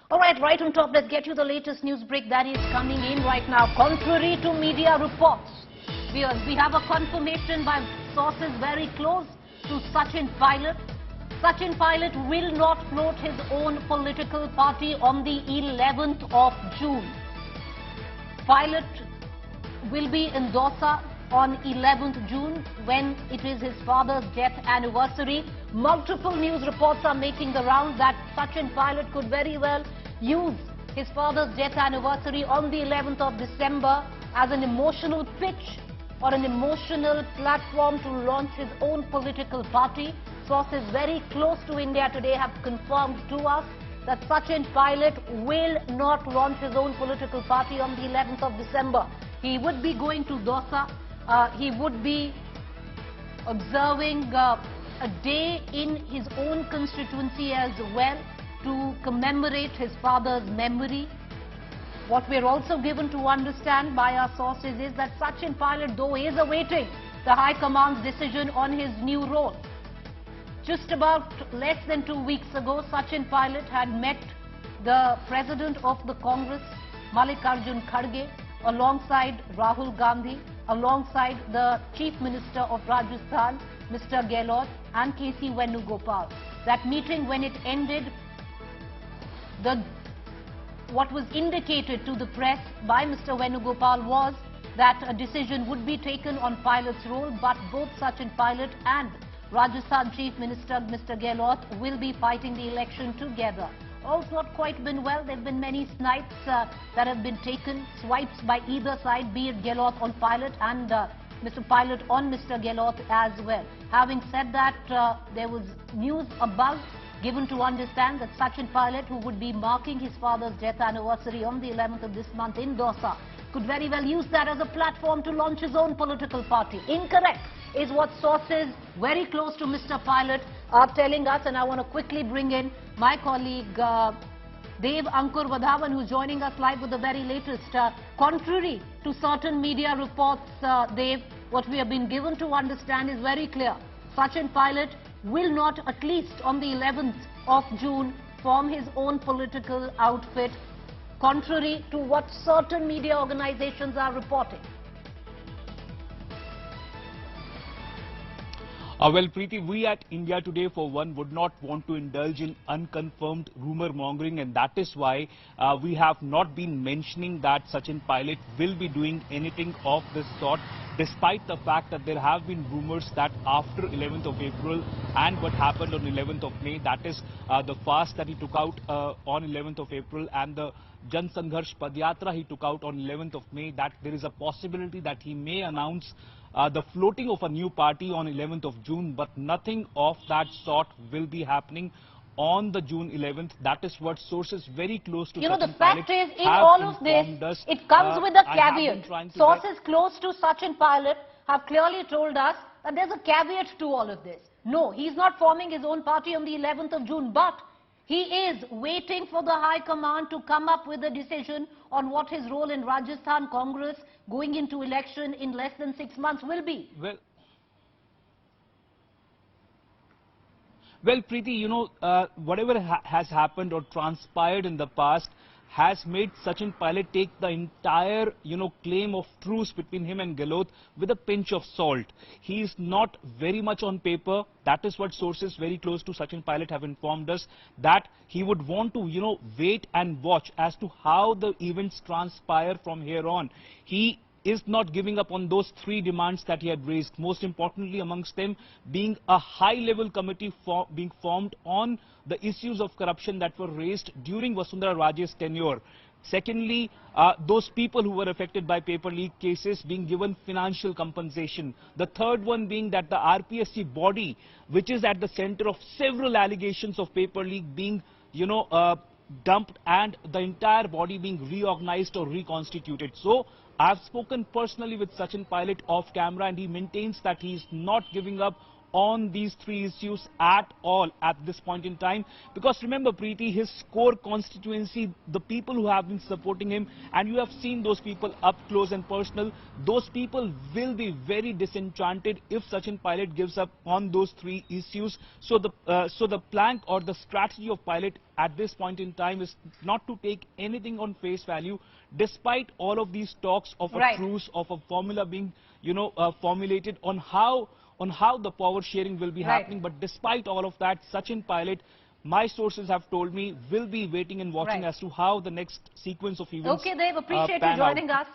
All right on top, let's get you the latest news break that is coming in right now. Contrary to media reports, we have a confirmation by sources very close to Sachin Pilot. Sachin Pilot will not float his own political party on the 11th of June. Pilot will be in Dosa on 11th June when it is his father's death anniversary. Multiple news reports are making the round that Sachin Pilot could very well use his father's death anniversary on the 11th of December as an emotional pitch or an emotional platform to launch his own political party. Sources very close to India today have confirmed to us that Sachin Pilot will not launch his own political party on the 11th of December. He would be going to Dosa. He would be observing a day in his own constituency as well to commemorate his father's memory. What we're also given to understand by our sources is that Sachin Pilot, though, is awaiting the High Command's decision on his new role. Just about less than 2 weeks ago, Sachin Pilot had met the President of the Congress, Mallikarjun Kharge, alongside Rahul Gandhi, alongside the Chief Minister of Rajasthan, Mr. Gehlot, and KC Venugopal. That meeting, when it ended, what was indicated to the press by Mr. Venugopal was that a decision would be taken on Pilot's role, but both Sachin Pilot and Rajasthan Chief Minister Mr. Gehlot will be fighting the election together. All's not quite been well. There have been many snipes that have been taken, swipes by either side, be it Gehlot on Pilot and Mr. Pilot on Mr. Gehlot as well. Having said that, there was news above given to understand that Sachin Pilot, who would be marking his father's death anniversary on the 11th of this month in Dosa, could very well use that as a platform to launch his own political party. Incorrect is what sources very close to Mr. Pilot are telling us, and I want to quickly bring in my colleague Dev Ankur Vadhavan, who's joining us live with the very latest. Contrary to certain media reports, Dev, what we have been given to understand is very clear. Sachin Pilot will not, at least on the 11th of June, form his own political outfit, contrary to what certain media organizations are reporting. Well, Preeti, we at India Today, for one, would not want to indulge in unconfirmed rumor mongering, and that is why we have not been mentioning that Sachin Pilot will be doing anything of this sort, despite the fact that there have been rumors that after 11th of April and what happened on 11th of May, that is the fast that he took out on 11th of April and the Jan Sangharsh Padyatra he took out on 11th of May, that there is a possibility that he may announce the floating of a new party on 11th of June, but nothing of that sort will be happening on the June 11th. That is what sources very close to Sachin the fact is, in all of this, it comes with a caveat. Sources close to Sachin Pilot have clearly told us that there's a caveat to all of this. No, he's not forming his own party on the 11th of June, but he is waiting for the High Command to come up with a decision on what his role in Rajasthan Congress going into election in less than 6 months will be. Well, Preeti, you know, whatever has happened or transpired in the past has made Sachin Pilot take the entire, claim of truce between him and Gehlot with a pinch of salt. He is not very much on paper. That is what sources very close to Sachin Pilot have informed us, that he would want to, wait and watch as to how the events transpire from here on. He is not giving up on those 3 demands that he had raised, most importantly amongst them being a high-level committee being formed on the issues of corruption that were raised during Vasundhara Raje's tenure. Secondly, those people who were affected by paper leak cases being given financial compensation. The third one being that the RPSC body, which is at the center of several allegations of paper leak, being, dumped, and the entire body being reorganized or reconstituted. So I've spoken personally with Sachin Pilot off camera, and he maintains that he is not giving up on these three issues at all at this point in time. Because remember, Preeti, his core constituency, the people who have been supporting him, and you have seen those people up close and personal, those people will be very disenchanted if Sachin Pilot gives up on those three issues. So the plank or the strategy of Pilot at this point in time is not to take anything on face value, despite all of these talks of a truce, of a formula being, formulated on how the power sharing will be happening. But despite all of that, Sachin Pilot, my sources have told me, will be waiting and watching as to how the next sequence of events Okay, Dev, appreciate you pan out. joining us.